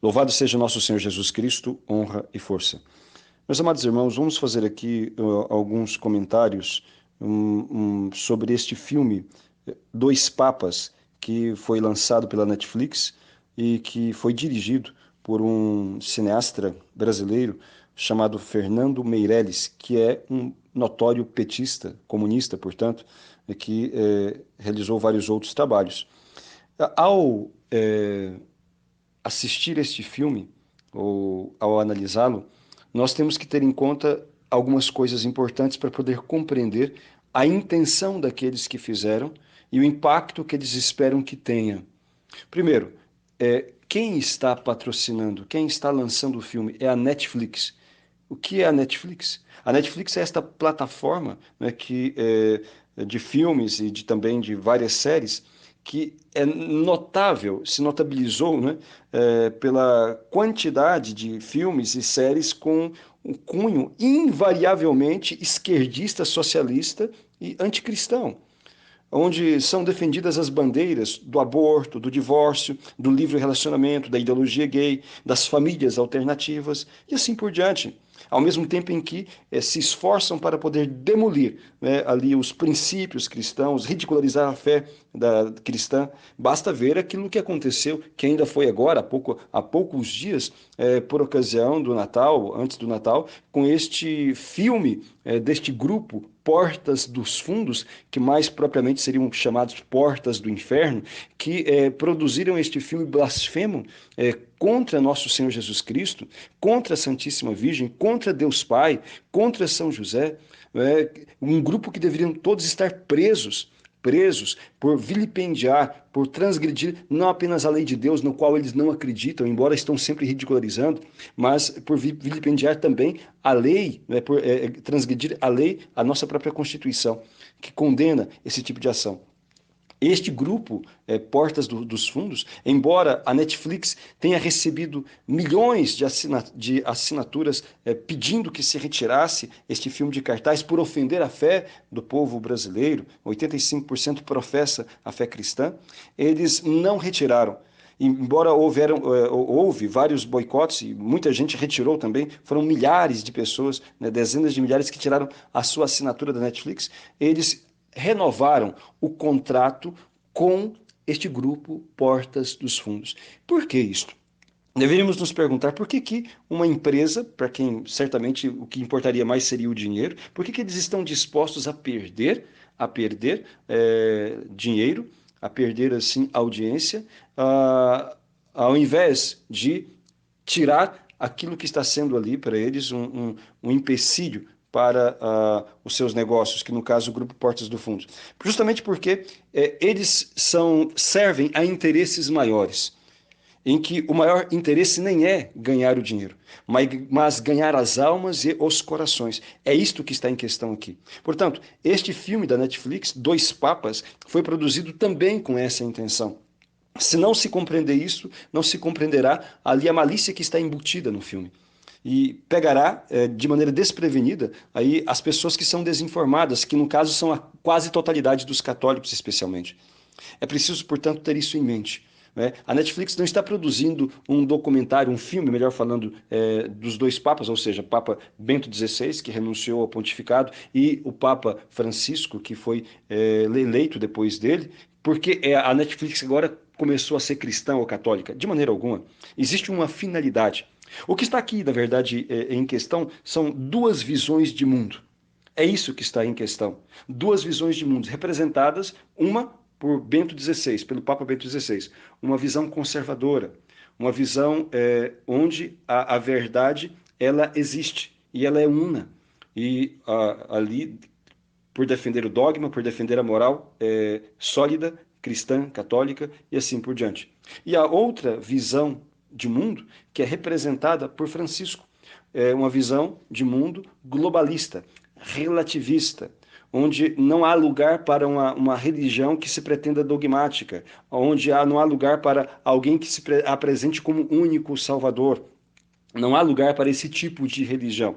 Louvado seja nosso Senhor Jesus Cristo, honra e força. Meus amados irmãos, vamos fazer aqui alguns comentários sobre este filme, Dois Papas, que foi lançado pela Netflix e que foi dirigido por um cineasta brasileiro chamado Fernando Meirelles, que é um notório petista, comunista, portanto, que realizou vários outros trabalhos. Ao assistir este filme, ou ao analisá-lo, nós temos que ter em conta algumas coisas importantes para poder compreender a intenção daqueles que fizeram e o impacto que eles esperam que tenha. Primeiro, quem está patrocinando, quem está lançando o filme é a Netflix. O que é a Netflix? A Netflix é esta plataforma, né, de filmes e também de várias séries que é notável, se notabilizou, né, pela quantidade de filmes e séries com um cunho invariavelmente esquerdista, socialista e anticristão, onde são defendidas as bandeiras do aborto, do divórcio, do livre relacionamento, da ideologia gay, das famílias alternativas e assim por diante. Ao mesmo tempo em que se esforçam para poder demolir, né, ali os princípios cristãos, ridicularizar a fé cristã. Basta ver aquilo que aconteceu, que ainda foi agora, há poucos dias, por ocasião do Natal, antes do Natal, com este filme deste grupo Portas dos Fundos, que mais propriamente seriam chamados Portas do Inferno, que produziram este filme blasfemo contra nosso Senhor Jesus Cristo, contra a Santíssima Virgem, contra Deus Pai, contra São José, um grupo que deveriam todos estar presos por vilipendiar, por transgredir não apenas a lei de Deus, no qual eles não acreditam, embora estão sempre ridicularizando, mas por vilipendiar também a lei, né, por transgredir a lei, a nossa própria Constituição, que condena esse tipo de ação. Este grupo, Portas dos Fundos, embora a Netflix tenha recebido milhões de assinaturas pedindo que se retirasse este filme de cartaz por ofender a fé do povo brasileiro, 85% professa a fé cristã, eles não retiraram. Embora houve vários boicotes e muita gente retirou também, foram milhares de pessoas, né, dezenas de milhares que tiraram a sua assinatura da Netflix, eles renovaram o contrato com este grupo Portas dos Fundos. Por que isto? Deveríamos nos perguntar por que uma empresa, para quem certamente o que importaria mais seria o dinheiro, por que eles estão dispostos a perder dinheiro, a perder assim audiência, ao invés de tirar aquilo que está sendo ali para eles um empecilho para os seus negócios, que no caso o Grupo Portas do Fundo. Justamente porque eles servem a interesses maiores, em que o maior interesse nem é ganhar o dinheiro, mas ganhar as almas e os corações. É isto que está em questão aqui. Portanto, este filme da Netflix, Dois Papas, foi produzido também com essa intenção. Se não se compreender isso, não se compreenderá ali a malícia que está embutida no filme. E pegará de maneira desprevenida aí as pessoas que são desinformadas, que no caso são a quase totalidade dos católicos, especialmente. É preciso, portanto, ter isso em mente. Né? A Netflix não está produzindo um documentário, um filme, melhor falando, dos dois papas, ou seja, Papa Bento XVI, que renunciou ao pontificado, e o Papa Francisco, que foi eleito depois dele, porque a Netflix agora começou a ser cristã ou católica. De maneira alguma. Existe uma finalidade. O que está aqui, na verdade, em questão são duas visões de mundo. É isso que está em questão. Duas visões de mundo representadas, uma por Bento XVI, pelo Papa Bento XVI. Uma visão conservadora, uma visão onde a verdade ela existe e ela é una. E ali, por defender o dogma, por defender a moral sólida, cristã, católica e assim por diante. E a outra visão de mundo que é representada por Francisco, é uma visão de mundo globalista, relativista, onde não há lugar para uma religião que se pretenda dogmática, onde não há lugar para alguém que se apresente como único salvador. Não há lugar para esse tipo de religião.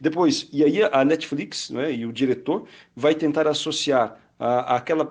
Depois, e aí a Netflix, né, e o diretor vai tentar associar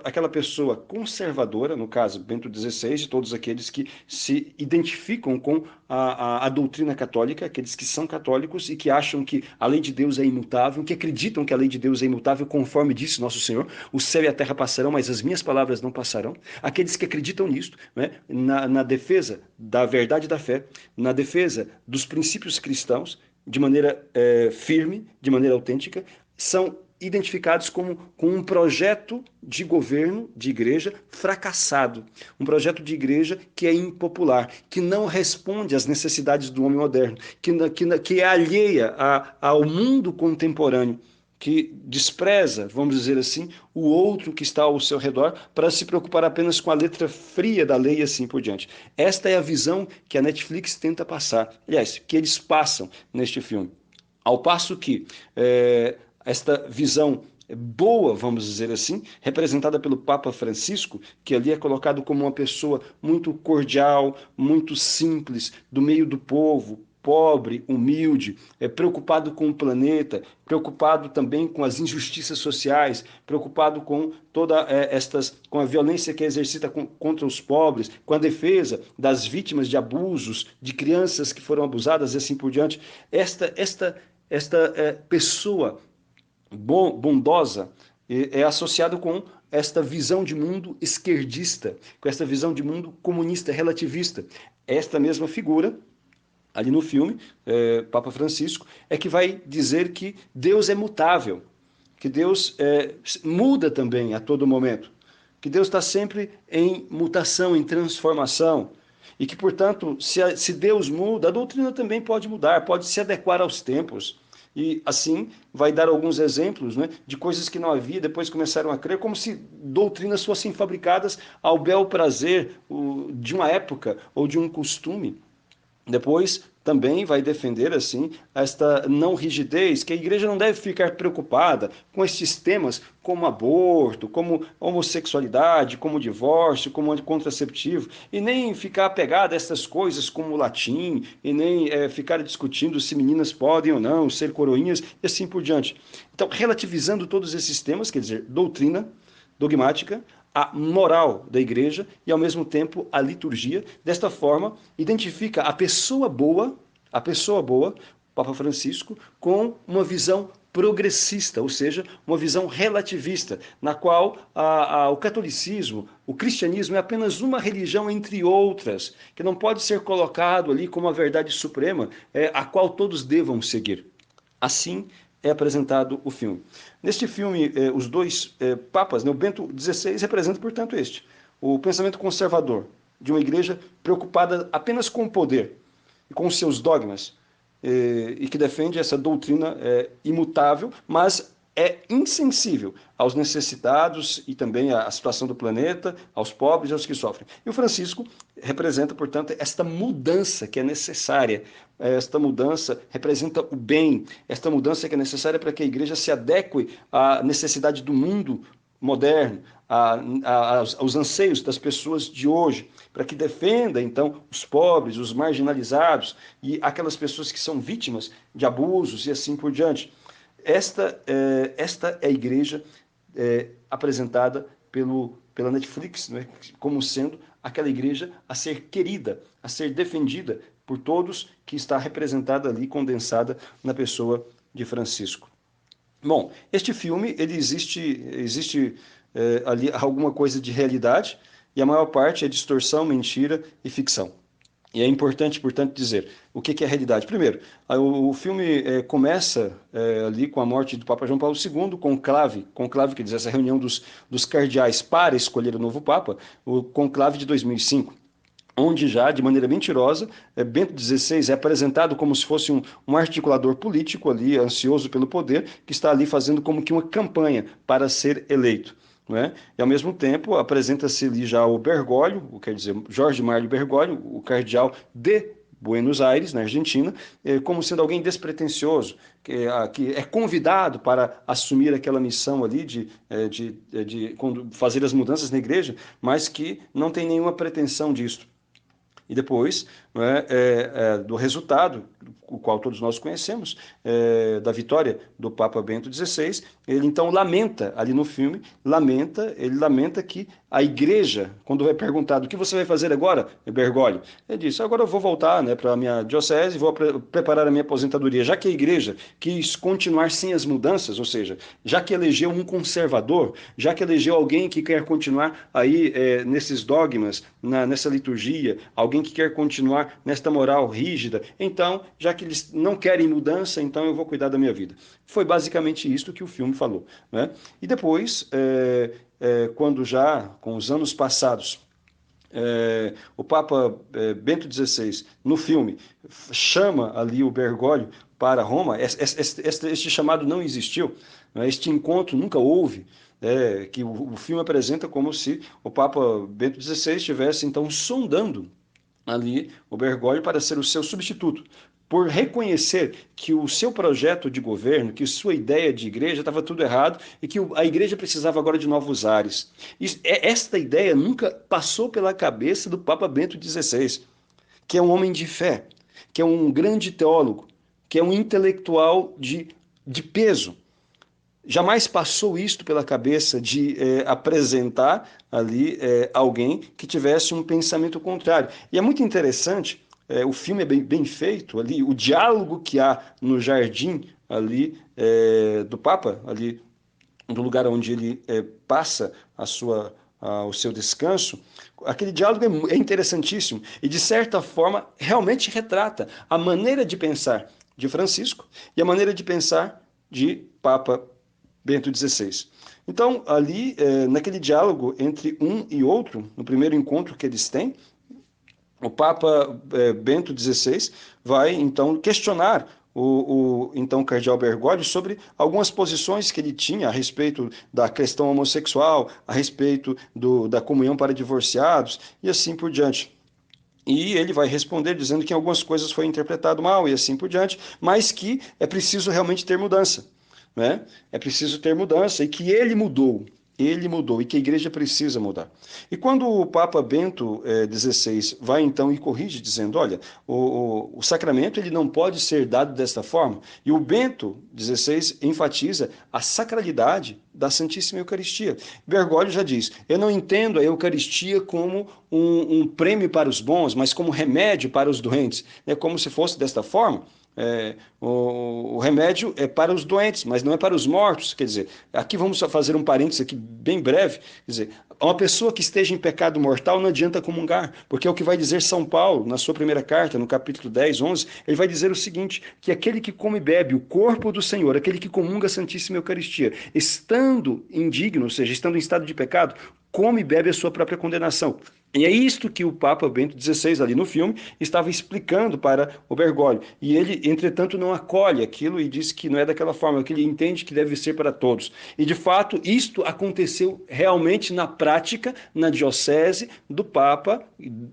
aquela pessoa conservadora, no caso Bento XVI, e todos aqueles que se identificam com a doutrina católica, aqueles que são católicos e que acham que a lei de Deus é imutável, que acreditam que a lei de Deus é imutável, conforme disse nosso Senhor, o céu e a terra passarão, mas as minhas palavras não passarão. Aqueles que acreditam nisto, né, na defesa da verdade da fé, na defesa dos princípios cristãos, de maneira firme, de maneira autêntica, são identificados com um projeto de governo, de igreja, fracassado. Um projeto de igreja que é impopular, que não responde às necessidades do homem moderno, que é alheia ao mundo contemporâneo, que despreza, vamos dizer assim, o outro que está ao seu redor para se preocupar apenas com a letra fria da lei e assim por diante. Esta é a visão que a Netflix tenta passar, aliás, que eles passam neste filme. Ao passo que esta visão boa, vamos dizer assim, representada pelo Papa Francisco, que ali é colocado como uma pessoa muito cordial, muito simples, do meio do povo, pobre, humilde, preocupado com o planeta, preocupado também com as injustiças sociais, preocupado com com a violência que é exercida contra os pobres, com a defesa das vítimas de abusos, de crianças que foram abusadas e assim por diante. Esta pessoa bondosa é associado com esta visão de mundo esquerdista, com esta visão de mundo comunista relativista. Esta mesma figura, ali no filme, Papa Francisco, é que vai dizer que Deus é mutável, que Deus muda também a todo momento, que Deus está sempre em mutação, em transformação, e que, portanto, se Deus muda, a doutrina também pode mudar, pode se adequar aos tempos. E assim vai dar alguns exemplos, né, de coisas que não havia, depois começaram a crer, como se doutrinas fossem fabricadas ao bel prazer de uma época ou de um costume. Depois também vai defender assim esta não rigidez, que a igreja não deve ficar preocupada com estes temas como aborto, como homossexualidade, como divórcio, como anticontraceptivo, e nem ficar apegada a essas coisas como latim, e nem ficar discutindo se meninas podem ou não ser coroinhas, e assim por diante. Então, relativizando todos esses temas, quer dizer, doutrina dogmática, a moral da igreja e, ao mesmo tempo, a liturgia. Desta forma, identifica a pessoa boa, Papa Francisco, com uma visão progressista, ou seja, uma visão relativista, na qual o catolicismo, o cristianismo é apenas uma religião entre outras, que não pode ser colocado ali como a verdade suprema, a qual todos devam seguir. Assim é apresentado o filme. Neste filme, os dois papas, né, o Bento XVI representa, portanto, o pensamento conservador de uma igreja preocupada apenas com o poder e com os seus dogmas, e que defende essa doutrina imutável, mas é insensível aos necessitados e também à situação do planeta, aos pobres e aos que sofrem. E o Francisco representa, portanto, esta mudança que é necessária. Esta mudança representa o bem, esta mudança que é necessária para que a igreja se adeque à necessidade do mundo moderno, aos anseios das pessoas de hoje, para que defenda, então, os pobres, os marginalizados e aquelas pessoas que são vítimas de abusos e assim por diante. Esta é a igreja apresentada pela Netflix, né, como sendo aquela igreja a ser querida, a ser defendida por todos, que está representada ali, condensada na pessoa de Francisco. Bom, este filme, ele existe ali alguma coisa de realidade, e a maior parte é distorção, mentira e ficção. E é importante, portanto, dizer o que é a realidade. Primeiro, o filme começa ali com a morte do Papa João Paulo II, conclave, quer dizer, essa reunião dos cardeais para escolher o novo Papa, o conclave de 2005, onde já, de maneira mentirosa, Bento XVI é apresentado como se fosse um articulador político ali, ansioso pelo poder, que está ali fazendo como que uma campanha para ser eleito. Não é? E, ao mesmo tempo, apresenta-se ali já o Bergoglio, quer dizer, Jorge Mário Bergoglio, o cardeal de Buenos Aires, na Argentina, como sendo alguém despretensioso, que é convidado para assumir aquela missão ali de fazer as mudanças na igreja, mas que não tem nenhuma pretensão disso. E depois, né, do resultado, o qual todos nós conhecemos, da vitória do Papa Bento XVI, ele então lamenta, ali no filme, ele lamenta que a igreja, quando é perguntado, o que você vai fazer agora, Bergoglio? Ele disse, agora eu vou voltar, né, para a minha diocese, vou preparar a minha aposentadoria, já que a igreja quis continuar sem as mudanças, ou seja, já que elegeu um conservador, já que elegeu alguém que quer continuar aí nesses dogmas, nessa liturgia, alguém que quer continuar nesta moral rígida, então, já que eles não querem mudança, então eu vou cuidar da minha vida. Foi basicamente isso que o filme falou, né? E depois, quando já, com os anos passados, o Papa Bento XVI, no filme, chama ali o Bergoglio para Roma, este chamado não existiu, né? Este encontro nunca houve, que o filme apresenta como se o Papa Bento XVI estivesse, então, sondando ali o Bergoglio para ser o seu substituto, por reconhecer que o seu projeto de governo, que sua ideia de igreja estava tudo errado e que a igreja precisava agora de novos ares. Esta ideia nunca passou pela cabeça do Papa Bento XVI, que é um homem de fé, que é um grande teólogo, que é um intelectual de peso. Jamais passou isto pela cabeça de apresentar ali alguém que tivesse um pensamento contrário. E é muito interessante, o filme é bem feito ali, o diálogo que há no jardim ali do Papa, ali do lugar onde ele passa o seu descanso, aquele diálogo é interessantíssimo e, de certa forma, realmente retrata a maneira de pensar de Francisco e a maneira de pensar de Papa Bento XVI. Então, ali, naquele diálogo entre um e outro, no primeiro encontro que eles têm, o Papa Bento XVI vai, então, questionar então cardeal Bergoglio sobre algumas posições que ele tinha a respeito da questão homossexual, a respeito da comunhão para divorciados e assim por diante. E ele vai responder dizendo que em algumas coisas foi interpretado mal e assim por diante, mas que é preciso realmente ter mudança, né? É preciso ter mudança e que ele mudou e que a igreja precisa mudar. E quando o Papa Bento XVI vai então e corrige dizendo, olha, o sacramento ele não pode ser dado desta forma, e o Bento XVI enfatiza a sacralidade da Santíssima Eucaristia. Bergoglio já diz, eu não entendo a Eucaristia como um prêmio para os bons, mas como remédio para os doentes. É como se fosse desta forma. O remédio é para os doentes, mas não é para os mortos. Quer dizer, aqui vamos fazer um parênteses aqui bem breve. Quer dizer, uma pessoa que esteja em pecado mortal não adianta comungar, porque é o que vai dizer São Paulo na sua primeira carta, no capítulo 10, 11, ele vai dizer o seguinte, que aquele que come e bebe o corpo do Senhor, aquele que comunga a Santíssima Eucaristia, estando indigno, ou seja, estando em estado de pecado, come e bebe a sua própria condenação. E é isto que o Papa Bento XVI, ali no filme, estava explicando para o Bergoglio. E ele, entretanto, não acolhe aquilo e diz que não é daquela forma, que ele entende que deve ser para todos. E, de fato, isto aconteceu realmente na prática, na diocese do Papa,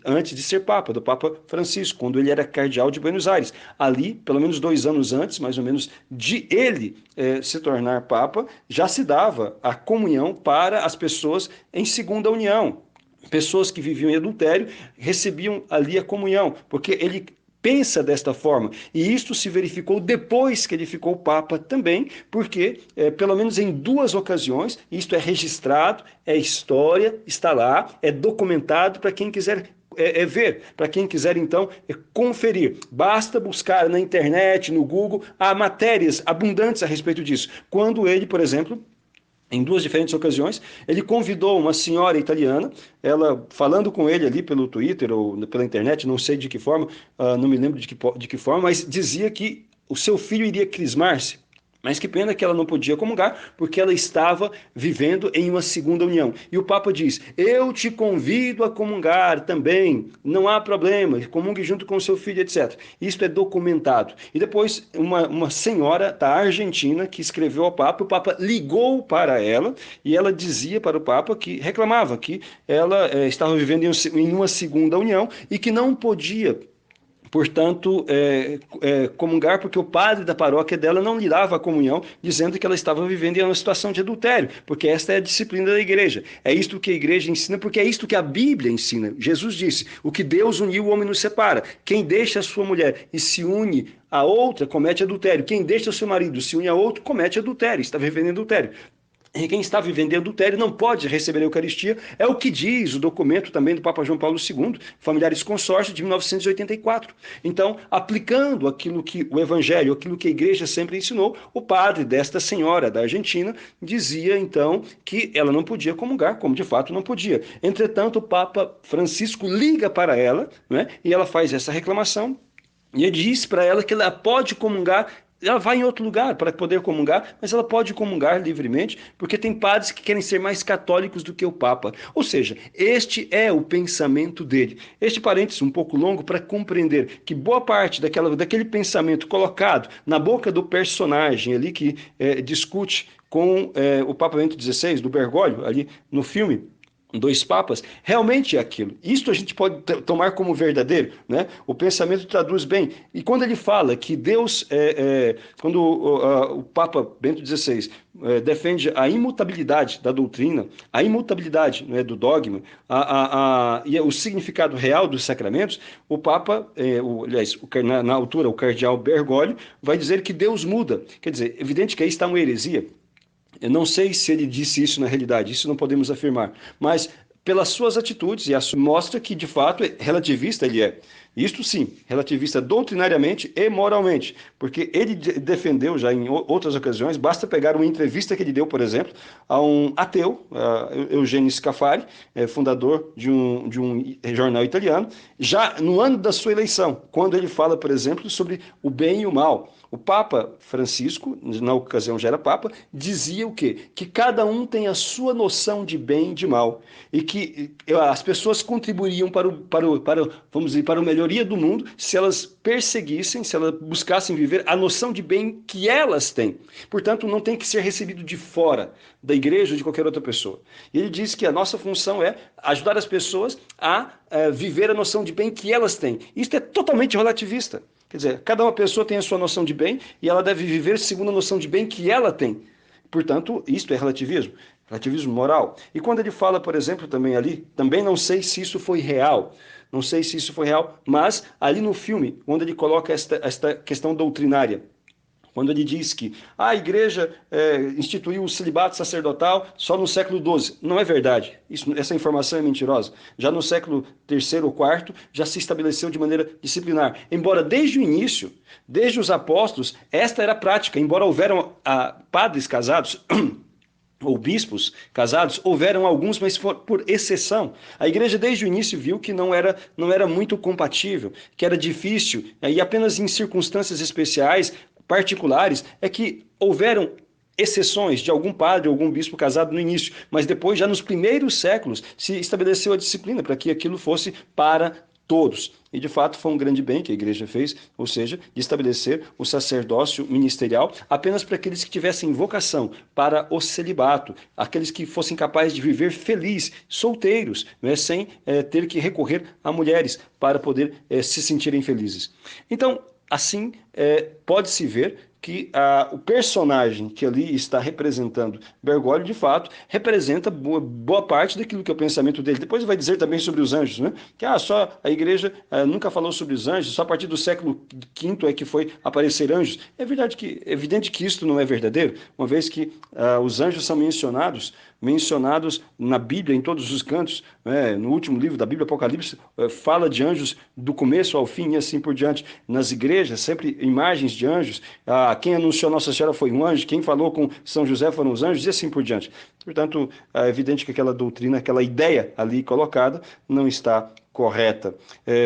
antes de ser Papa, do Papa Francisco, quando ele era cardeal de Buenos Aires. Ali, pelo menos 2 anos antes, mais ou menos, de ele se tornar Papa, já se dava a comunhão para as pessoas em segunda união. Pessoas que viviam em adultério recebiam ali a comunhão, porque ele pensa desta forma. E isto se verificou depois que ele ficou Papa também, porque, pelo menos em 2 ocasiões, isto é registrado, é história, está lá, é documentado para quem quiser ver, para quem quiser então conferir. Basta buscar na internet, no Google, há matérias abundantes a respeito disso. Quando ele, por exemplo, em 2 diferentes ocasiões, ele convidou uma senhora italiana, ela falando com ele ali pelo Twitter ou pela internet, não sei de que forma, não me lembro de que forma, mas dizia que o seu filho iria crismar-se. Mas que pena que ela não podia comungar, porque ela estava vivendo em uma segunda união. E o Papa diz, eu te convido a comungar também, não há problema, comungue junto com o seu filho, etc. Isto é documentado. E depois, uma senhora da Argentina que escreveu ao Papa, o Papa ligou para ela, e ela dizia para o Papa que reclamava que ela estava vivendo em uma segunda união e que não podia Portanto, comungar porque o padre da paróquia dela não lhe dava a comunhão, dizendo que ela estava vivendo em uma situação de adultério, porque esta é a disciplina da igreja. É isto que a igreja ensina, porque é isto que a Bíblia ensina. Jesus disse: o que Deus uniu, o homem nos separa. Quem deixa a sua mulher e se une a outra, comete adultério. Quem deixa o seu marido e se une a outro, comete adultério, está vivendo em adultério. E quem está vivendo em adultério não pode receber a Eucaristia, é o que diz o documento também do Papa João Paulo II, Familiares Consórcio, de 1984. Então, aplicando aquilo que o Evangelho, aquilo que a Igreja sempre ensinou, o padre desta senhora da Argentina dizia, então, que ela não podia comungar, como de fato não podia. Entretanto, o Papa Francisco liga para ela, né, e ela faz essa reclamação, e ele diz para ela que ela pode comungar. Ela vai em outro lugar para poder comungar, mas ela pode comungar livremente, porque tem padres que querem ser mais católicos do que o Papa. Ou seja, este é o pensamento dele. Este parênteses um pouco longo para compreender que boa parte daquele pensamento colocado na boca do personagem ali que discute com o Papa Bento XVI, do Bergoglio, ali no filme, Dois Papas, realmente é aquilo. Isto a gente pode tomar como verdadeiro, né? O pensamento traduz bem. E quando ele fala que Deus, quando o Papa Bento XVI defende a imutabilidade da doutrina, a imutabilidade, né, do dogma, e o significado real dos sacramentos, o Papa, aliás, na altura, o cardeal Bergoglio, vai dizer que Deus muda. Quer dizer, é evidente que aí está uma heresia. Eu não sei se ele disse isso na realidade, isso não podemos afirmar, mas pelas suas atitudes, e isso mostra que de fato relativista ele é. Isto sim, relativista doutrinariamente e moralmente, porque ele defendeu já em outras ocasiões, basta pegar uma entrevista que ele deu, por exemplo, a um ateu, Eugênio Scafari, fundador de um jornal italiano, já no ano da sua eleição, quando ele fala, por exemplo, sobre o bem e o mal. O Papa Francisco, na ocasião já era Papa, dizia o quê? Que cada um tem a sua noção de bem e de mal. E que as pessoas contribuiriam vamos dizer, para a melhoria do mundo se elas perseguissem, se elas buscassem viver a noção de bem que elas têm. Portanto, não tem que ser recebido de fora da igreja ou de qualquer outra pessoa. E ele diz que a nossa função é ajudar as pessoas a viver a noção de bem que elas têm. Isso é totalmente relativista. Quer dizer, cada uma pessoa tem a sua noção de bem e ela deve viver segundo a noção de bem que ela tem. Portanto, isto é relativismo, relativismo moral. E quando ele fala, por exemplo, também ali, também não sei se isso foi real, não sei se isso foi real, mas ali no filme, onde ele coloca esta questão doutrinária, quando ele diz que a igreja instituiu o celibato sacerdotal só no século XII. Não é verdade. Essa informação é mentirosa. Já no século III ou IV, já se estabeleceu de maneira disciplinar. Embora desde o início, desde os apóstolos, esta era a prática. Embora houveram padres casados ou bispos casados, houveram alguns, mas por exceção. A igreja desde o início viu que não era muito compatível, que era difícil, e apenas em circunstâncias especiais, particulares, é que houveram exceções de algum padre ou algum bispo casado no início, mas depois, já nos primeiros séculos, se estabeleceu a disciplina para que aquilo fosse para todos. E de fato foi um grande bem que a igreja fez, ou seja, de estabelecer o sacerdócio ministerial apenas para aqueles que tivessem vocação para o celibato, aqueles que fossem capazes de viver feliz, solteiros, né, sem ter que recorrer a mulheres para poder se sentirem felizes. Então, assim, pode-se ver que o personagem que ali está representando Bergoglio, de fato, representa boa parte daquilo que é o pensamento dele. Depois ele vai dizer também sobre os anjos, né? Que só a igreja nunca falou sobre os anjos, só a partir do século V é que foi aparecer anjos. É evidente que isso não é verdadeiro, uma vez que os anjos são mencionados na Bíblia, em todos os cantos, né? No último livro da Bíblia, Apocalipse, fala de anjos do começo ao fim e assim por diante. Nas igrejas, sempre imagens de anjos. Quem anunciou Nossa Senhora foi um anjo, quem falou com São José foram os anjos e assim por diante. Portanto, é evidente que aquela doutrina, aquela ideia ali colocada não está correta.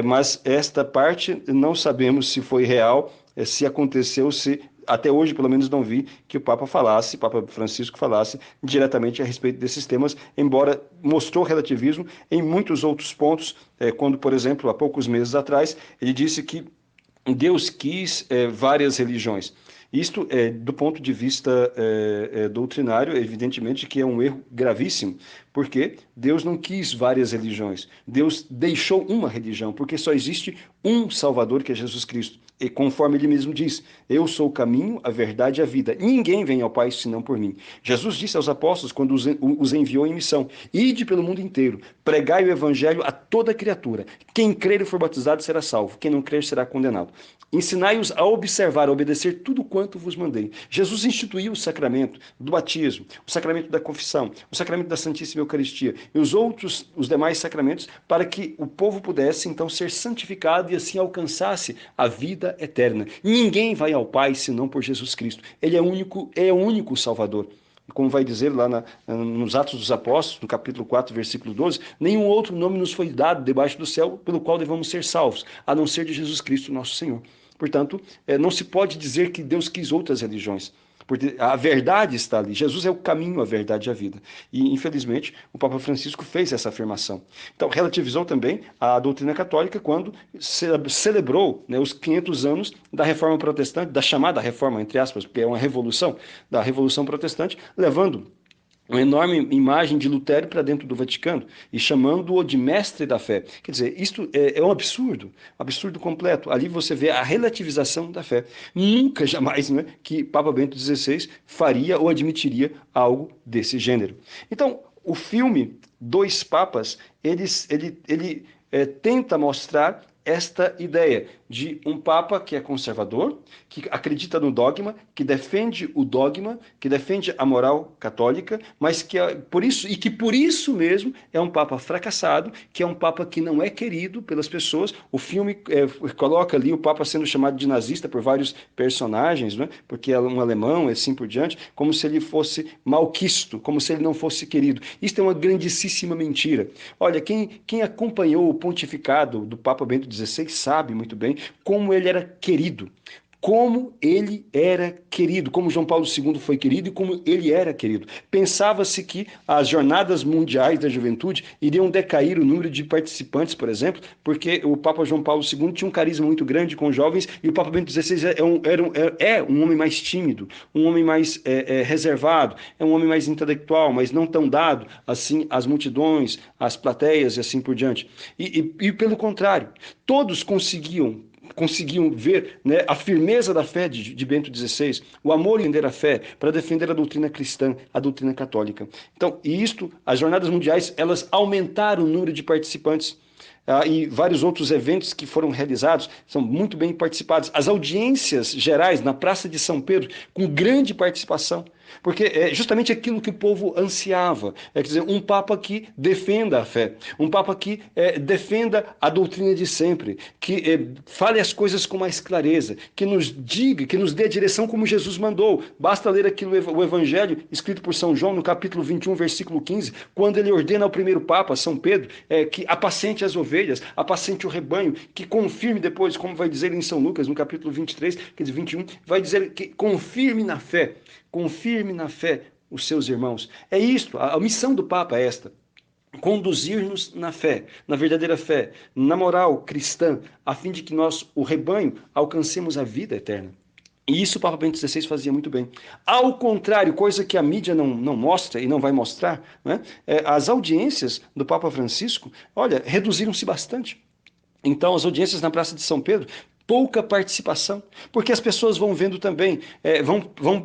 Mas esta parte não sabemos se foi real, se aconteceu, se até hoje, pelo menos, não vi que o Papa Francisco falasse diretamente a respeito desses temas, embora mostrou relativismo em muitos outros pontos, quando, por exemplo, há poucos meses atrás, ele disse que Deus quis várias religiões. Isto, do ponto de vista doutrinário, evidentemente que é um erro gravíssimo, Porque Deus não quis várias religiões. Deus deixou uma religião, porque só existe um Salvador, que é Jesus Cristo. E conforme ele mesmo diz, eu sou o caminho, a verdade e a vida. Ninguém vem ao Pai senão por mim. Jesus disse aos apóstolos, quando os enviou em missão, ide pelo mundo inteiro, pregai o evangelho a toda criatura. Quem crer e for batizado será salvo, quem não crer será condenado. Ensinai-os a observar, a obedecer tudo quanto vos mandei. Jesus instituiu o sacramento do batismo, o sacramento da confissão, o sacramento da Santíssima Eucaristia e os demais sacramentos, para que o povo pudesse então ser santificado e assim alcançasse a vida eterna. Ninguém vai ao Pai senão por Jesus Cristo. Ele é o único Salvador. Como vai dizer lá nos Atos dos Apóstolos, no capítulo 4, versículo 12, nenhum outro nome nos foi dado debaixo do céu pelo qual devamos ser salvos, a não ser de Jesus Cristo, nosso Senhor. Portanto, não se pode dizer que Deus quis outras religiões, porque a verdade está ali. Jesus é o caminho, a verdade e a vida. E, infelizmente, o Papa Francisco fez essa afirmação. Então, relativizou também a doutrina católica quando celebrou, né, os 500 anos da Reforma Protestante, da chamada Reforma, entre aspas, porque é uma revolução, da Revolução Protestante, levando uma enorme imagem de Lutero para dentro do Vaticano e chamando-o de mestre da fé. Quer dizer, isto é um absurdo completo. Ali você vê a relativização da fé. Nunca, jamais, né, que Papa Bento XVI faria ou admitiria algo desse gênero. Então, o filme Dois Papas, ele tenta mostrar esta ideia de um Papa que é conservador, que acredita no dogma, que defende o dogma, que defende a moral católica, mas que por isso mesmo é um Papa fracassado, que é um Papa que não é querido pelas pessoas. O filme coloca ali o Papa sendo chamado de nazista por vários personagens, né? Porque é um alemão e assim por diante, como se ele fosse malquisto, como se ele não fosse querido. Isso é uma grandíssima mentira. Olha, quem acompanhou o pontificado do Papa Bento XVI sabe muito bem como ele era querido. Como ele era querido, como João Paulo II foi querido e como ele era querido. Pensava-se que as jornadas mundiais da juventude iriam decair o número de participantes, por exemplo, porque o Papa João Paulo II tinha um carisma muito grande com os jovens e o Papa Bento XVI é um homem mais tímido, um homem mais reservado, é um homem mais intelectual, mas não tão dado assim às multidões, às plateias e assim por diante. E pelo contrário, todos conseguiam ver, né, a firmeza da fé de Bento XVI, o amor em defender a fé, para defender a doutrina cristã, a doutrina católica. Então, as jornadas mundiais, elas aumentaram o número de participantes. E vários outros eventos que foram realizados são muito bem participados. As audiências gerais na Praça de São Pedro, com grande participação, porque é justamente aquilo que o povo ansiava, quer dizer, um Papa que defenda a fé, um Papa que defenda a doutrina de sempre, que fale as coisas com mais clareza, que nos diga, que nos dê a direção como Jesus mandou. Basta ler aqui o Evangelho escrito por São João no capítulo 21, versículo 15, quando ele ordena ao primeiro Papa, São Pedro, que apacente as ovelhas, apacente o rebanho, que confirme depois, como vai dizer em São Lucas, no capítulo 23, quer dizer, 21, vai dizer que confirme na fé os seus irmãos. É isto, a missão do Papa é esta: conduzir-nos na fé, na verdadeira fé, na moral cristã, a fim de que nós, o rebanho, alcancemos a vida eterna. E isso o Papa Bento XVI fazia muito bem. Ao contrário, coisa que a mídia não mostra e não vai mostrar, né? As audiências do Papa Francisco, olha, reduziram-se bastante. Então, as audiências na Praça de São Pedro, pouca participação, porque as pessoas vão vendo também,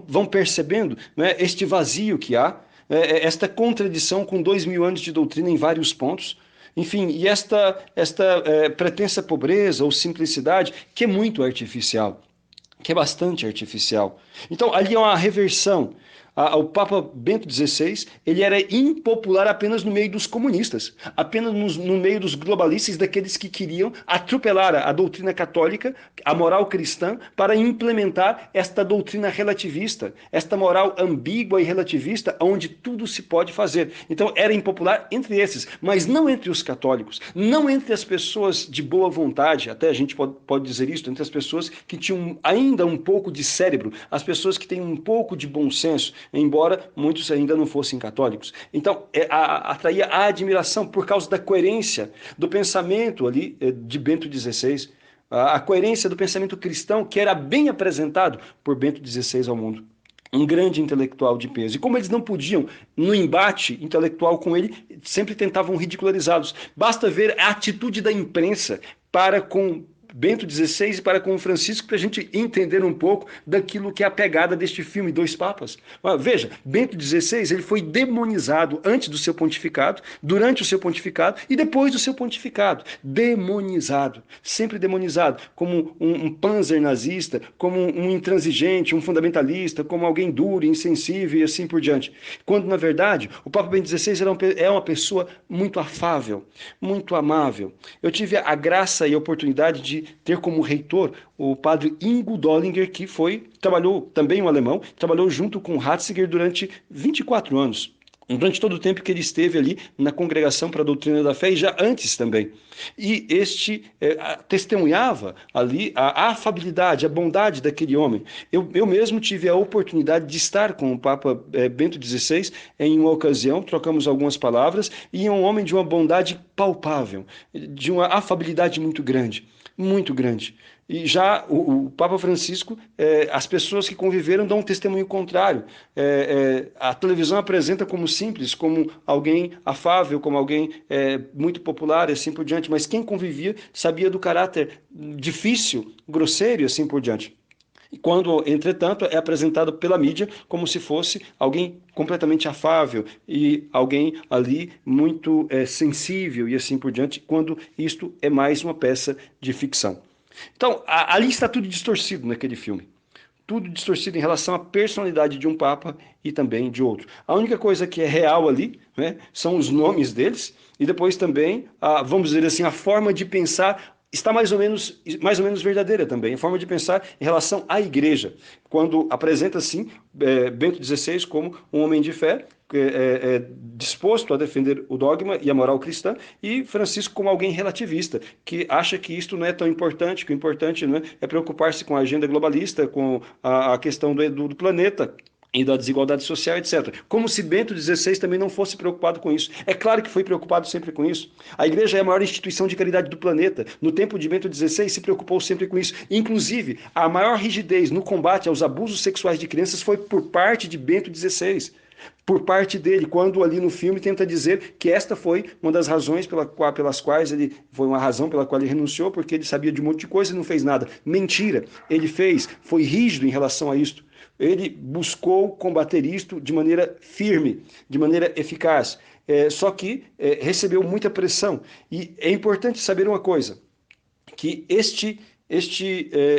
vão percebendo, né, este vazio que há, esta contradição com 2000 anos de doutrina em vários pontos, enfim, e esta pretensa pobreza ou simplicidade que é muito artificial, que é bastante artificial. Então, ali é uma reversão. O Papa Bento XVI, ele era impopular apenas no meio dos comunistas, apenas no meio dos globalistas, daqueles que queriam atropelar a doutrina católica, a moral cristã, para implementar esta doutrina relativista, esta moral ambígua e relativista, onde tudo se pode fazer. Então, era impopular entre esses, mas não entre os católicos, não entre as pessoas de boa vontade, até a gente pode dizer isso, entre as pessoas que tinham ainda um pouco de cérebro, as pessoas que têm um pouco de bom senso, embora muitos ainda não fossem católicos. Então, atraía a admiração por causa da coerência do pensamento ali de Bento XVI, a coerência do pensamento cristão que era bem apresentado por Bento XVI ao mundo. um grande intelectual de peso. E como eles não podiam, no embate intelectual com ele, sempre tentavam ridicularizá-los. Basta ver a atitude da imprensa para com Bento XVI e para com Francisco para a gente entender um pouco daquilo que é a pegada deste filme Dois Papas. Veja, Bento XVI ele foi demonizado antes do seu pontificado, durante o seu pontificado e depois do seu pontificado. Demonizado, sempre demonizado, como um panzer nazista, como um intransigente, um fundamentalista, como alguém duro, insensível e assim por diante. Quando, na verdade, o Papa Bento XVI é uma pessoa muito afável, muito amável. Eu tive a graça e a oportunidade de ter como reitor o padre Ingo Dollinger, que trabalhou também um alemão, trabalhou junto com Ratzinger durante 24 anos. Durante todo o tempo que ele esteve ali na Congregação para a Doutrina da Fé e já antes também. E este testemunhava ali a afabilidade, a bondade daquele homem. Eu mesmo tive a oportunidade de estar com o Papa Bento XVI em uma ocasião, trocamos algumas palavras, e é um homem de uma bondade palpável, de uma afabilidade muito grande. Muito grande. E já o Papa Francisco, as pessoas que conviveram dão um testemunho contrário. A televisão apresenta como simples, como alguém afável, como alguém muito popular e assim por diante, mas quem convivia sabia do caráter difícil, grosseiro e assim por diante. E quando, entretanto, é apresentado pela mídia como se fosse alguém completamente afável e alguém ali muito sensível e assim por diante, quando isto é mais uma peça de ficção. Então, ali está tudo distorcido naquele filme. Tudo distorcido em relação à personalidade de um papa e também de outro. A única coisa que é real ali, né, são os nomes deles e depois também, vamos dizer assim, a forma de pensar está mais ou menos verdadeira também, a forma de pensar em relação à igreja, quando apresenta, assim, Bento XVI como um homem de fé, disposto a defender o dogma e a moral cristã, e Francisco como alguém relativista, que acha que isto não é tão importante, que o importante, né, é preocupar-se com a agenda globalista, com a questão do planeta, e da desigualdade social, etc. Como se Bento XVI também não fosse preocupado com isso. É claro que foi preocupado sempre com isso. A igreja é a maior instituição de caridade do planeta. No tempo de Bento XVI se preocupou sempre com isso. Inclusive, a maior rigidez no combate aos abusos sexuais de crianças foi por parte de Bento XVI. Por parte dele, quando ali no filme tenta dizer que esta foi uma das razões pelas quais ele foi uma razão pela qual ele renunciou, porque ele sabia de um monte de coisa e não fez nada. Mentira, ele fez, foi rígido em relação a isto. Ele buscou combater isto de maneira firme, de maneira eficaz. Só que recebeu muita pressão. E é importante saber uma coisa, que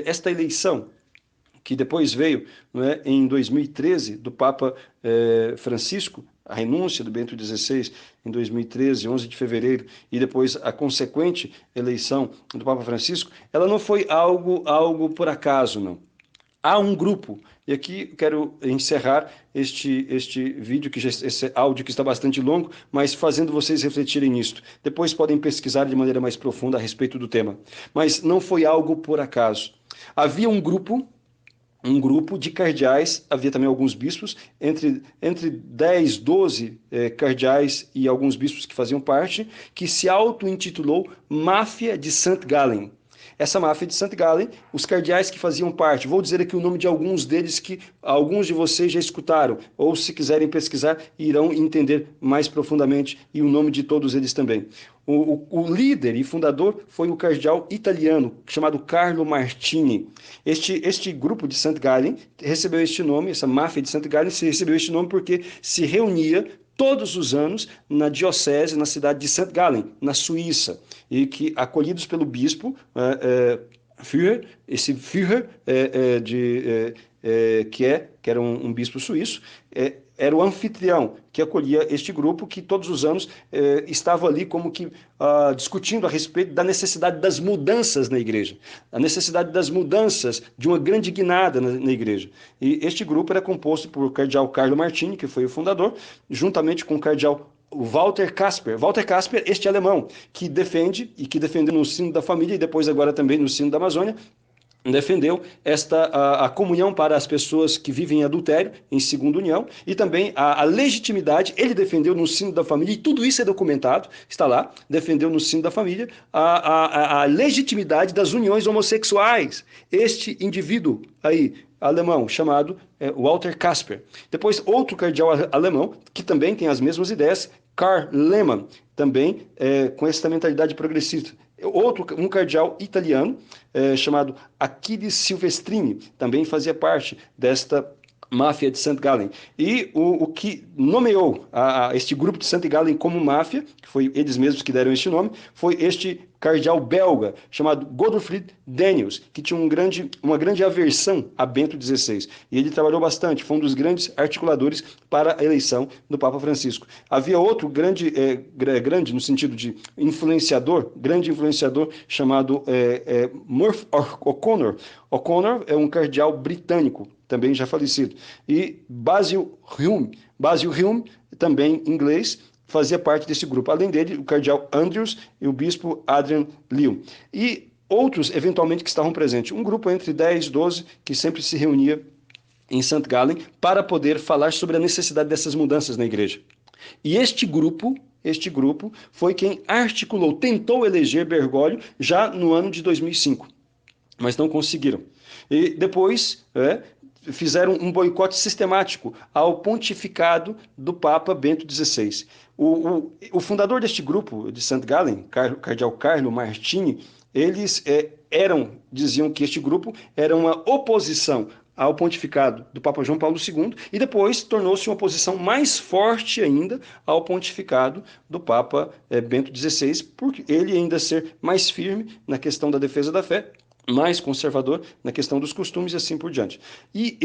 esta eleição, que depois veio, não é, em 2013, do Papa Francisco, a renúncia do Bento XVI em 2013, 11 de fevereiro, e depois a consequente eleição do Papa Francisco, ela não foi algo por acaso, não. Há um grupo, e aqui quero encerrar este vídeo, esse áudio que está bastante longo, mas fazendo vocês refletirem nisto. Depois podem pesquisar de maneira mais profunda a respeito do tema. Mas não foi algo por acaso. Havia um grupo de cardeais, havia também alguns bispos, entre 10, 12 cardeais e alguns bispos que faziam parte, que se auto-intitulou Máfia de St. Gallen. Essa máfia de St. Gallen, os cardeais que faziam parte, vou dizer aqui o nome de alguns deles que alguns de vocês já escutaram, ou se quiserem pesquisar, irão entender mais profundamente, e o nome de todos eles também. O líder e fundador foi o cardeal italiano, chamado Carlo Martini. Este grupo de St. Gallen recebeu este nome, essa máfia de St. Gallen recebeu este nome porque se reunia todos os anos na diocese, na cidade de St. Gallen, na Suíça, e que, acolhidos pelo bispo, Führer, esse Führer, que era um bispo suíço, era o anfitrião que acolhia este grupo, que todos os anos estava ali como que discutindo a respeito da necessidade das mudanças na igreja, a necessidade das mudanças, de uma grande guinada na igreja. E este grupo era composto por o cardeal Carlo Martini, que foi o fundador, juntamente com o cardeal Walter Kasper. Walter Kasper, este alemão, que defende, e que defendeu no Sínodo da Família, e depois agora também no Sínodo da Amazônia, defendeu a comunhão para as pessoas que vivem em adultério, em segunda união, e também a legitimidade, ele defendeu no Sínodo da Família, e tudo isso é documentado, está lá, defendeu no Sínodo da Família, a legitimidade das uniões homossexuais. Este indivíduo aí, alemão chamado Walter Kasper. Depois, outro cardeal alemão, que também tem as mesmas ideias, Karl Lehmann, também com essa mentalidade progressista. Um cardeal italiano chamado Achille Silvestrini, também fazia parte desta máfia de St. Gallen. E o que nomeou este grupo de St. Gallen como máfia, que foi eles mesmos que deram este nome, foi este cardeal belga, chamado Godofrid Daniels, que tinha uma grande aversão a Bento XVI. E ele trabalhou bastante, foi um dos grandes articuladores para a eleição do Papa Francisco. Havia outro grande no sentido de grande influenciador, chamado Murphy O'Connor. O'Connor é um cardeal britânico, também já falecido. E Basil Hume, também inglês, fazia parte desse grupo. Além dele, o cardeal Andrews e o bispo Adrian Liu. E outros, eventualmente, que estavam presentes. Um grupo entre 10 e 12 que sempre se reunia em St. Gallen para poder falar sobre a necessidade dessas mudanças na igreja. E este grupo foi quem articulou, tentou eleger Bergoglio já no ano de 2005, mas não conseguiram. E depois fizeram um boicote sistemático ao pontificado do Papa Bento XVI. O fundador deste grupo de St. Gallen, cardeal Carlo Martini, eles diziam que este grupo era uma oposição ao pontificado do Papa João Paulo II e depois tornou-se uma oposição mais forte ainda ao pontificado do Papa Bento XVI, por ele ainda ser mais firme na questão da defesa da fé, mais conservador na questão dos costumes e assim por diante. E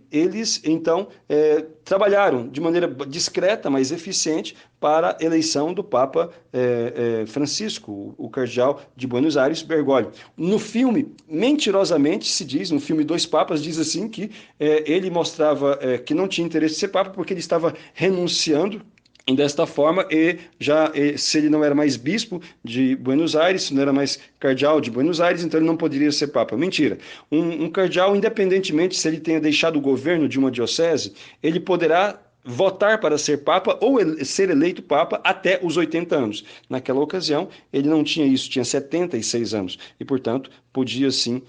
eles então, trabalharam de maneira discreta, mas eficiente, para a eleição do Papa Francisco, o cardeal de Buenos Aires, Bergoglio. No filme, mentirosamente se diz, no filme Dois Papas, diz assim que ele mostrava que não tinha interesse em ser Papa porque ele estava renunciando. E desta forma, se ele não era mais bispo de Buenos Aires, se não era mais cardeal de Buenos Aires, então ele não poderia ser papa. Mentira. Um cardeal, independentemente se ele tenha deixado o governo de uma diocese, ele poderá votar para ser papa ou ser eleito papa até os 80 anos. Naquela ocasião, ele não tinha isso, tinha 76 anos. E, portanto, podia sim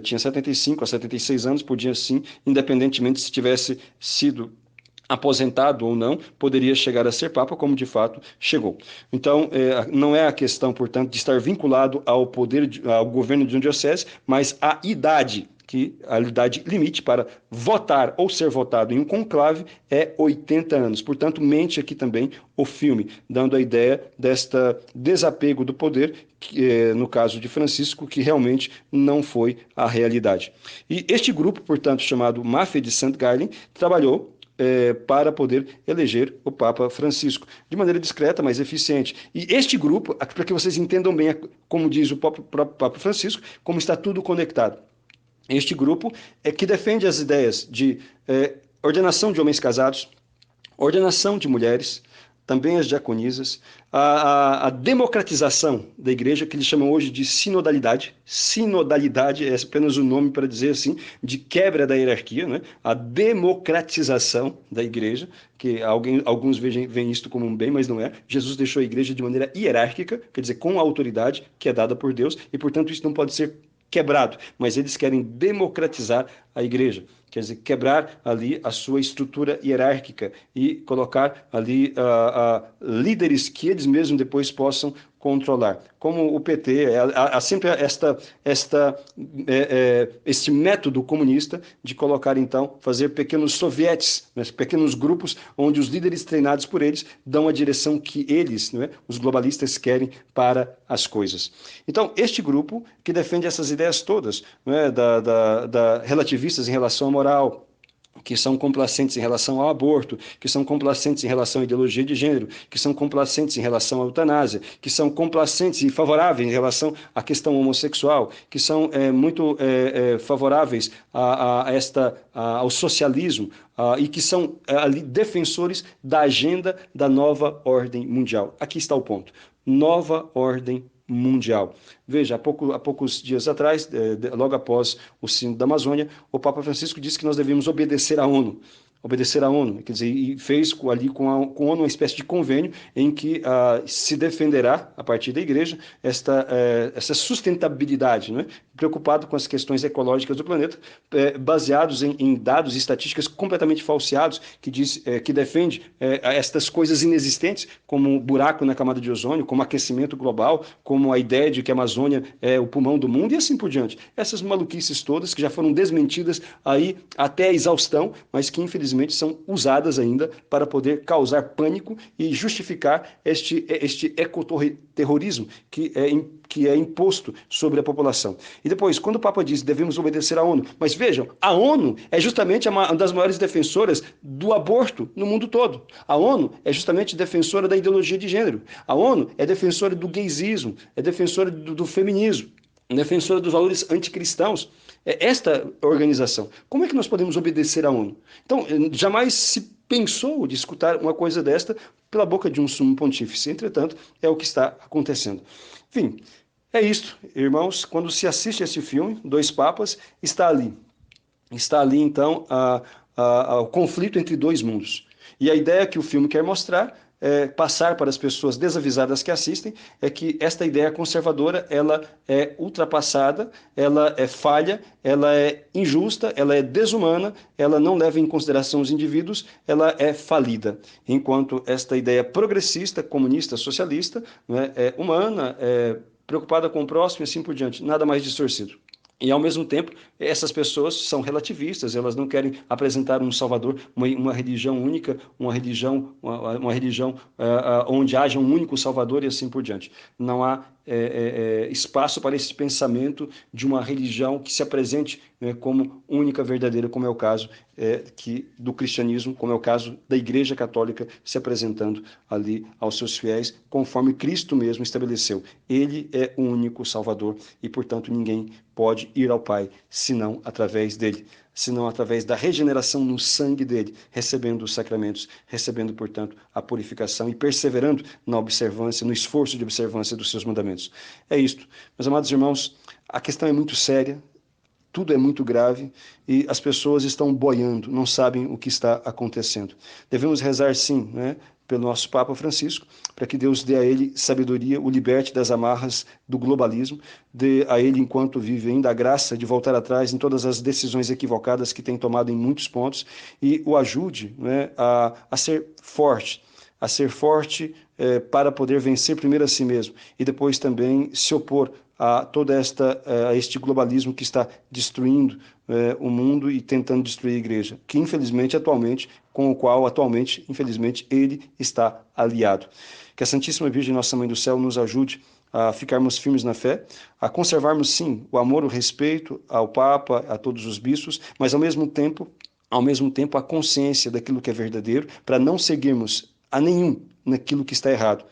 tinha 75 a 76 anos, podia sim, independentemente se tivesse sido aposentado ou não, poderia chegar a ser papa, como de fato chegou. Então, não é a questão, portanto, de estar vinculado ao governo de uma diocese, mas a idade limite para votar ou ser votado em um conclave é 80 anos. Portanto, mente aqui também o filme, dando a ideia desta desapego do poder, no caso de Francisco, que realmente não foi a realidade. E este grupo, portanto, chamado Máfia de St. Gallen, trabalhou para poder eleger o Papa Francisco, de maneira discreta, mas eficiente. E este grupo, para que vocês entendam bem, como diz o próprio Papa Francisco, como está tudo conectado. Este grupo que defende as ideias de ordenação de homens casados, ordenação de mulheres, também as diaconisas, a democratização da igreja, que eles chamam hoje de sinodalidade. Sinodalidade é apenas um nome para dizer assim, de quebra da hierarquia, né? A democratização da igreja, que alguns veem isto como um bem, mas não é. Jesus deixou a igreja de maneira hierárquica, quer dizer, com a autoridade que é dada por Deus, e portanto isso não pode ser quebrado, mas eles querem democratizar a igreja, quer dizer, quebrar ali a sua estrutura hierárquica e colocar ali líderes que eles mesmos depois possam controlar. Como o PT, há sempre este método comunista de colocar, então, fazer pequenos sovietes, né, pequenos grupos, onde os líderes treinados por eles dão a direção que eles, né, os globalistas, querem para as coisas. Então, este grupo que defende essas ideias todas, né, relativistas em relação à moral, que são complacentes em relação ao aborto, que são complacentes em relação à ideologia de gênero, que são complacentes em relação à eutanásia, que são complacentes e favoráveis em relação à questão homossexual, que são muito favoráveis ao socialismo, e que são defensores da agenda da nova ordem mundial. Aqui está o ponto. Nova ordem mundial. Veja, há poucos dias atrás, logo após o Sínodo da Amazônia, o Papa Francisco disse que nós devemos obedecer à ONU. obedecer à ONU, quer dizer, e fez ali com a ONU uma espécie de convênio em que se defenderá, a partir da igreja, essa sustentabilidade, né? Preocupado com as questões ecológicas do planeta, baseados em dados e estatísticas completamente falseados, que defende estas coisas inexistentes, como buraco na camada de ozônio, como aquecimento global, como a ideia de que a Amazônia é o pulmão do mundo e assim por diante. Essas maluquices todas que já foram desmentidas aí até a exaustão, mas que infelizmente são usadas ainda para poder causar pânico e justificar este ecoterrorismo que é imposto sobre a população. E depois, quando o Papa diz que devemos obedecer à ONU, mas vejam, a ONU é justamente uma das maiores defensoras do aborto no mundo todo. A ONU é justamente defensora da ideologia de gênero. A ONU é defensora do gaysismo, é defensora do feminismo, defensora dos valores anticristãos. Esta organização. Como é que nós podemos obedecer à ONU? Então, jamais se pensou de escutar uma coisa desta pela boca de um sumo pontífice. Entretanto, é o que está acontecendo. Enfim, é isto, irmãos. Quando se assiste a esse filme, Dois Papas, está ali. Está ali, então, o conflito entre dois mundos. E a ideia que o filme quer mostrar passar para as pessoas desavisadas que assistem é que esta ideia conservadora ela é ultrapassada, ela é falha, ela é injusta, ela é desumana, ela não leva em consideração os indivíduos, ela é falida. Enquanto esta ideia progressista, comunista, socialista, né, é humana, é preocupada com o próximo e assim por diante, nada mais distorcido. E, ao mesmo tempo, essas pessoas são relativistas, elas não querem apresentar um Salvador, uma religião única, uma religião onde haja um único Salvador e assim por diante. Não há espaço para esse pensamento de uma religião que se apresente como única, verdadeira, como é o caso do cristianismo, como é o caso da Igreja Católica se apresentando ali aos seus fiéis, conforme Cristo mesmo estabeleceu. Ele é o único Salvador e, portanto, ninguém pode ir ao Pai senão através dele, senão através da regeneração no sangue dele, recebendo os sacramentos, recebendo, portanto, a purificação e perseverando na observância, no esforço de observância dos seus mandamentos. É isto. Meus amados irmãos, a questão é muito séria, tudo é muito grave e as pessoas estão boiando, não sabem o que está acontecendo. Devemos rezar, sim, né, pelo nosso Papa Francisco, para que Deus dê a ele sabedoria, o liberte das amarras do globalismo, dê a ele, enquanto vive ainda, a graça de voltar atrás em todas as decisões equivocadas que tem tomado em muitos pontos e o ajude, né, a ser forte, para poder vencer primeiro a si mesmo e depois também se opor a este globalismo que está destruindo o mundo e tentando destruir a igreja, que infelizmente com o qual atualmente, infelizmente, ele está aliado. Que a Santíssima Virgem, Nossa Mãe do Céu, nos ajude a ficarmos firmes na fé, a conservarmos sim o amor, o respeito ao Papa, a todos os bispos, mas ao mesmo tempo a consciência daquilo que é verdadeiro, para não seguirmos a nenhum naquilo que está errado.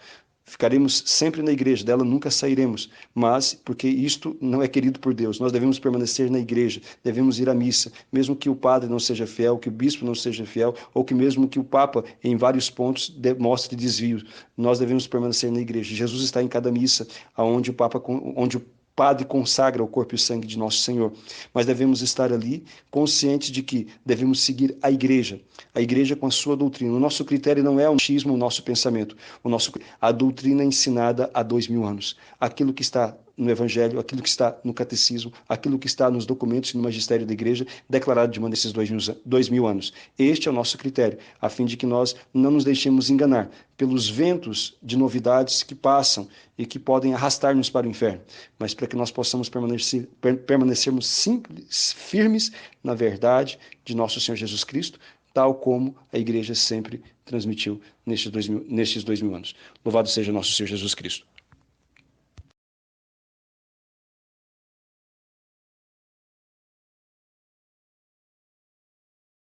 Ficaremos sempre na igreja, dela nunca sairemos, mas porque isto não é querido por Deus. Nós devemos permanecer na igreja, devemos ir à missa, mesmo que o padre não seja fiel, que o bispo não seja fiel, ou que mesmo que o Papa, em vários pontos, demonstre desvio. Nós devemos permanecer na igreja. Jesus está em cada missa, onde o padre consagra o corpo e o sangue de nosso Senhor. Mas devemos estar ali conscientes de que devemos seguir a igreja com a sua doutrina. O nosso critério não é o machismo, o nosso pensamento. A doutrina ensinada há 2000 anos. Aquilo que está no Evangelho, aquilo que está no Catecismo, aquilo que está nos documentos e no magistério da Igreja, declarado de mão desses 2000 anos. Este é o nosso critério, a fim de que nós não nos deixemos enganar pelos ventos de novidades que passam e que podem arrastar-nos para o inferno, mas para que nós possamos permanecermos simples, firmes na verdade de nosso Senhor Jesus Cristo, tal como a Igreja sempre transmitiu nestes 2000 anos. Louvado seja nosso Senhor Jesus Cristo.